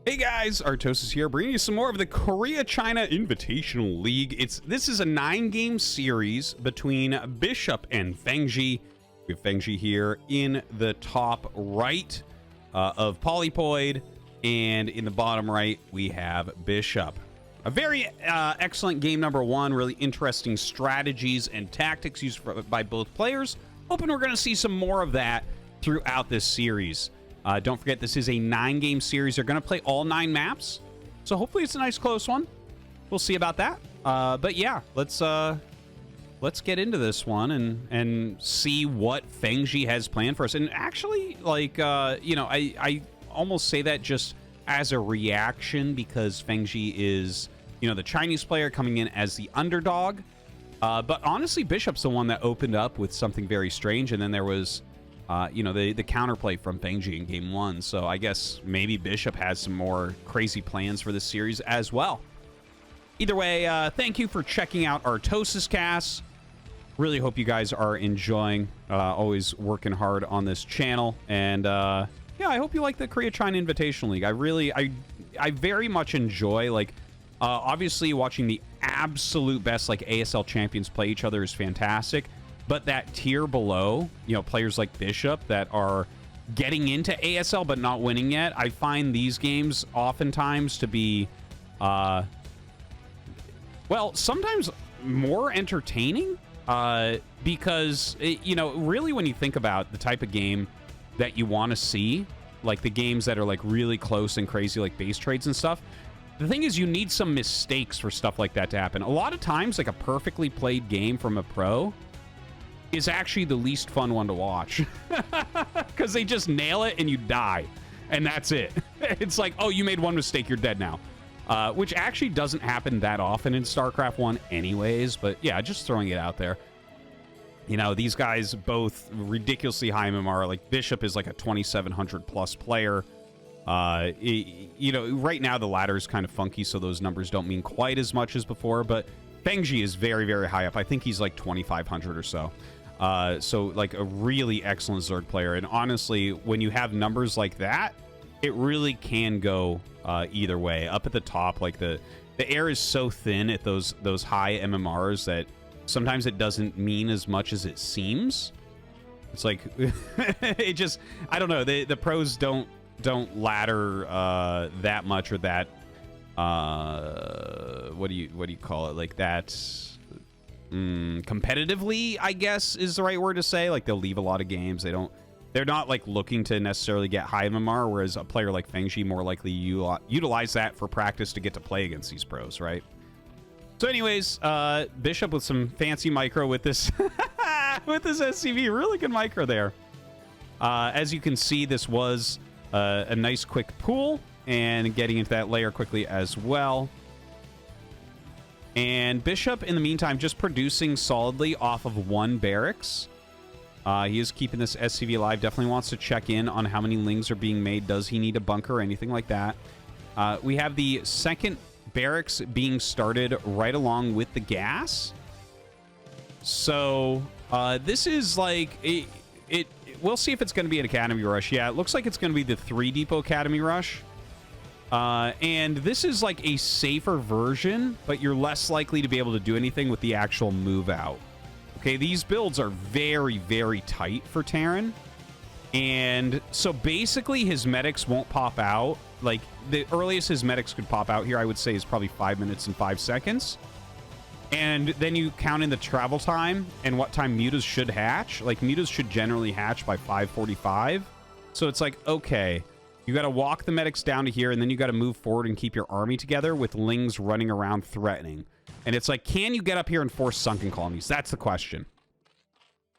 Hey guys, Artosis here, bringing you some more of the Korea-China Invitational League. This is a 9-game series between BishOp and Fengzi. We have Fengzi here in the top right of Polypoid, and in the bottom right we have BishOp. A very excellent game number one, really interesting strategies and tactics used by both players. Hoping we're going to see some more of that throughout this series. Don't forget, this is a 9-game series. They're going to play all 9 maps, so hopefully it's a nice close one. We'll see about that. But yeah, let's get into this one and see what Fengzi has planned for us. And actually, like, you know, I almost say that just as a reaction because Fengzi is, you know, the Chinese player coming in as the underdog. But honestly, BishOp's the one that opened up with something very strange, and then there was... you know, the counterplay from Fengzi in game 1. So I guess maybe BishOp has some more crazy plans for this series as well. Either way, thank you for checking out ArtosisCasts. Really hope you guys are enjoying. Always working hard on this channel. And yeah, I hope you like the Korea-China Invitational League. I very much enjoy, like, obviously watching the absolute best, like, ASL champions play each other is fantastic. But that tier below, you know, players like BishOp that are getting into ASL but not winning yet, I find these games oftentimes to be, well, sometimes more entertaining because, you know, really when you think about the type of game that you want to see, like the games that are like really close and crazy, like base trades and stuff, the thing is you need some mistakes for stuff like that to happen. A lot of times, like a perfectly played game from a pro is actually the least fun one to watch because they just nail it and you die and that's it. It's like, oh, you made one mistake, you're dead now, which actually doesn't happen that often in StarCraft 1 anyways. But yeah, just throwing it out there. You know, these guys both ridiculously high MMR. Like BishOp is like a 2,700 plus player. You know, right now the ladder is kind of funky, so those numbers don't mean quite as much as before, but Fengzi is very, very high up. I think he's like 2,500 or so. So like a really excellent Zerg player. And honestly, when you have numbers like that, it really can go either way. Up at the top, like the air is so thin at those high MMRs that sometimes it doesn't mean as much as it seems. It's like it just, I don't know. The pros don't ladder that much, or that what do you call it, like that competitively, I guess is the right word to say. Like they'll leave a lot of games. They're not like looking to necessarily get high MMR, whereas a player like Fengzi more likely utilize that for practice to get to play against these pros, right? So anyways, BishOp with some fancy micro with this with this SCV, really good micro there. As you can see, this was a nice quick pool and getting into that layer quickly as well. And BishOp, in the meantime, just producing solidly off of 1 barracks. He is keeping this SCV alive. Definitely wants to check in on how many lings are being made. Does he need a bunker or anything like that? We have the second barracks being started right along with the gas. So this is like... We'll see if it's going to be an Academy Rush. Yeah, it looks like it's going to be the 3 Depot Academy Rush. And this is like a safer version, but you're less likely to be able to do anything with the actual move out. Okay, these builds are very, very tight for Terran. And so basically his medics won't pop out. Like the earliest his medics could pop out here, I would say, is probably 5 minutes and 5 seconds. And then you count in the travel time and what time mutas should hatch. Like mutas should generally hatch by 5:45. So it's like, okay, you got to walk the medics down to here, and then you got to move forward and keep your army together with lings running around threatening. And it's like, can you get up here and force sunken colonies? That's the question.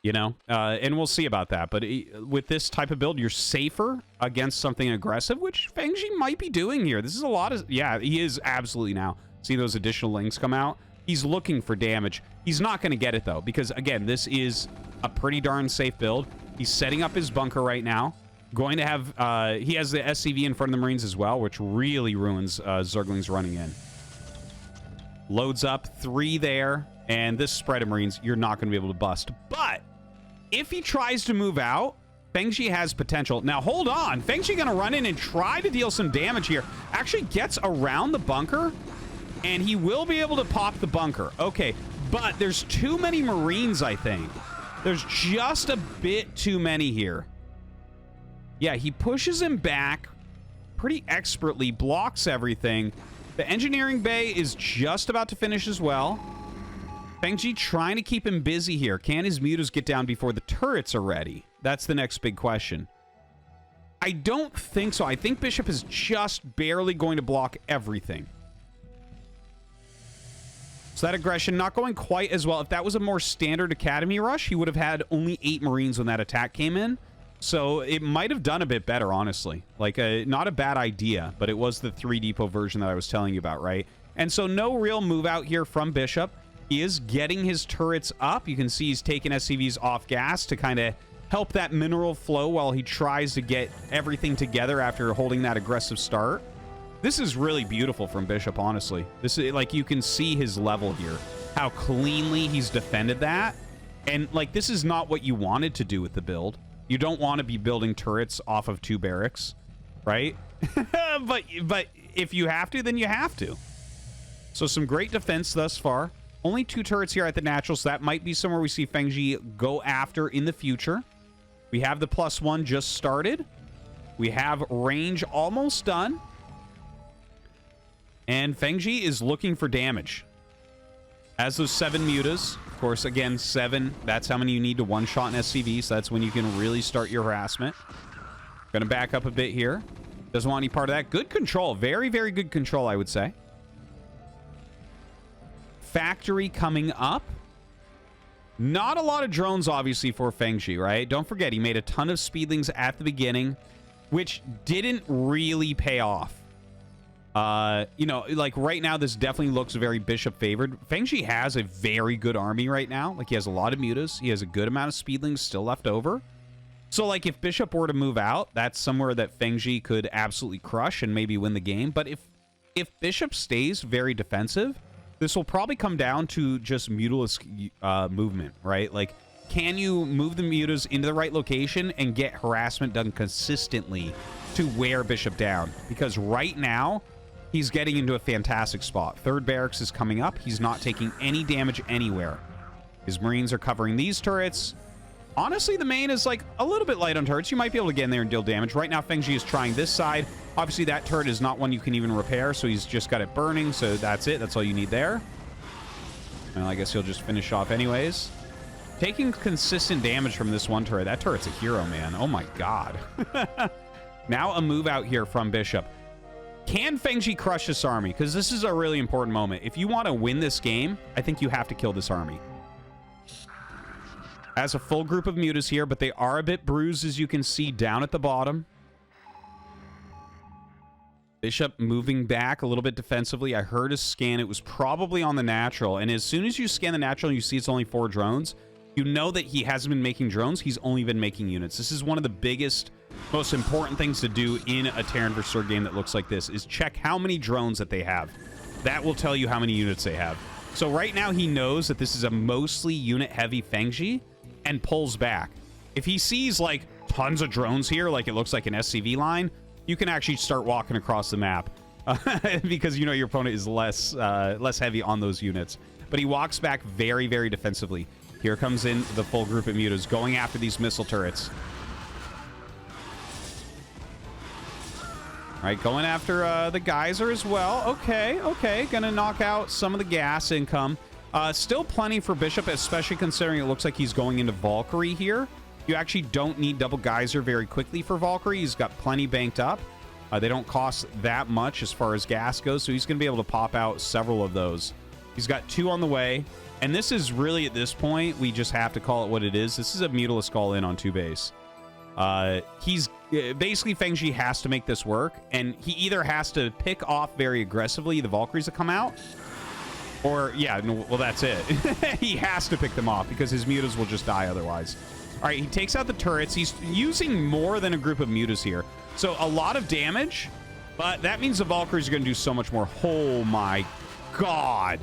You know? And we'll see about that. But with this type of build, you're safer against something aggressive, which Fengzi might be doing here. This is a lot of... Yeah, he is absolutely now. See those additional lings come out? He's looking for damage. He's not going to get it, though, because, again, this is a pretty darn safe build. He's setting up his bunker right now. Going to have... he has the SCV in front of the Marines as well, which really ruins Zerglings running in. Loads up, 3 there, and this spread of Marines, you're not going to be able to bust. But if he tries to move out, Fengzi has potential. Now, hold on. Fengzi going to run in and try to deal some damage here. Actually gets around the bunker, and he will be able to pop the bunker. Okay, but there's too many Marines, I think. There's just a bit too many here. Yeah, he pushes him back pretty expertly, blocks everything. The engineering bay is just about to finish as well. Fengzi trying to keep him busy here. Can his mutas get down before the turrets are ready? That's the next big question. I don't think so. I think BishOp is just barely going to block everything. So that aggression not going quite as well. If that was a more standard academy rush, he would have had only 8 Marines when that attack came in. So it might have done a bit better, honestly. Like, not a bad idea, but it was the 3 depot version that I was telling you about, right? And so no real move out here from BishOp. He is getting his turrets up. You can see he's taking SCVs off gas to kind of help that mineral flow while he tries to get everything together after holding that aggressive start. This is really beautiful from BishOp, honestly. This is, like, you can see his level here. How cleanly he's defended that. And, like, this is not what you wanted to do with the build. You don't want to be building turrets off of 2 barracks, right? but if you have to, then you have to. So some great defense thus far. Only 2 turrets here at the natural, so that might be somewhere we see Fengzi go after in the future. We have the +1 just started. We have range almost done. And Fengzi is looking for damage. As those 7 mutas, of course, again, 7, that's how many you need to one-shot an SCV, so that's when you can really start your harassment. Gonna back up a bit here. Doesn't want any part of that. Good control. Very, very good control, I would say. Factory coming up. Not a lot of drones, obviously, for Fengzi, right? Don't forget, he made a ton of speedlings at the beginning, which didn't really pay off. You know, like, right now, this definitely looks very BishOp favored. Fengzi has a very good army right now. Like, he has a lot of mutas. He has a good amount of speedlings still left over. So, like, if BishOp were to move out, that's somewhere that Fengzi could absolutely crush and maybe win the game. But if BishOp stays very defensive, this will probably come down to just mutalist movement, right? Like, can you move the mutas into the right location and get harassment done consistently to wear BishOp down? Because right now, he's getting into a fantastic spot. 3rd barracks is coming up. He's not taking any damage anywhere. His Marines are covering these turrets. Honestly, the main is, like, a little bit light on turrets. You might be able to get in there and deal damage. Right now, Fengzi is trying this side. Obviously, that turret is not one you can even repair, so he's just got it burning, so that's it. That's all you need there. Well, I guess he'll just finish off anyways. Taking consistent damage from this one turret. That turret's a hero, man. Oh, my God. Now a move out here from BishOp. Can Fengzi crush this army? Because this is a really important moment. If you want to win this game, I think you have to kill this army. Has a full group of mutas here, but they are a bit bruised, as you can see down at the bottom. BishOp moving back a little bit defensively. I heard a scan. It was probably on the natural. And as soon as you scan the natural and you see it's only 4 drones, you know that he hasn't been making drones. He's only been making units. This is one of the biggest, most important things to do in a Terran vs. Zerg game that looks like this, is check how many drones that they have. That will tell you how many units they have. So right now he knows that this is a mostly unit-heavy Fengzi and pulls back. If he sees, like, tons of drones here, like it looks like an SCV line, you can actually start walking across the map because you know your opponent is less heavy on those units. But he walks back very, very defensively. Here comes in the full group of mutas going after these missile turrets. All right, going after the geyser as well. Okay. Gonna knock out some of the gas income. Still plenty for BishOp, especially considering it looks like he's going into Valkyrie here. You actually don't need double geyser very quickly for Valkyrie. He's got plenty banked up. They don't cost that much as far as gas goes, so he's going to be able to pop out several of those. He's got 2 on the way. And this is really, at this point, we just have to call it what it is. This is a mutalist call in on 2 base. He's basically, Fengzi has to make this work, and he either has to pick off very aggressively the Valkyries that come out, or, yeah, no, well, that's it. He has to pick them off because his mutas will just die otherwise. All right, he takes out the turrets. He's using more than a group of mutas here. So a lot of damage, but that means the Valkyries are going to do so much more. Oh, my God.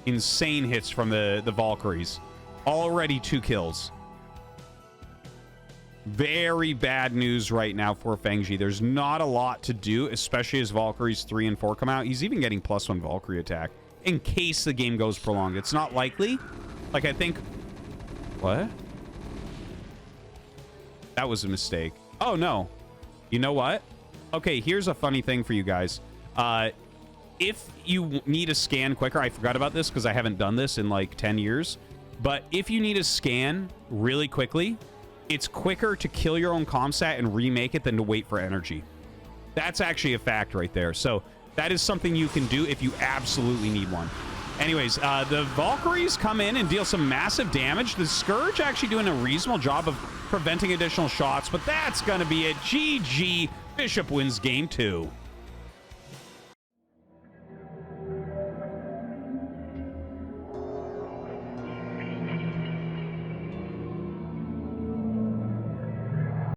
Insane hits from the Valkyries. Already 2 kills. Very bad news right now for Fengzi. There's not a lot to do, especially as Valkyries 3 and 4 come out. He's even getting +1 Valkyrie attack in case the game goes prolonged. It's not likely. Like, I think... What? That was a mistake. Oh, no. You know what? Okay, here's a funny thing for you guys. If you need a scan quicker, I forgot about this because I haven't done this in like 10 years. But if you need a scan really quickly, it's quicker to kill your own comsat and remake it than to wait for energy. That's actually a fact right there. So that is something you can do if you absolutely need one. Anyways, the Valkyries come in and deal some massive damage. The Scourge actually doing a reasonable job of preventing additional shots, but that's going to be it. GG. BishOp wins game 2.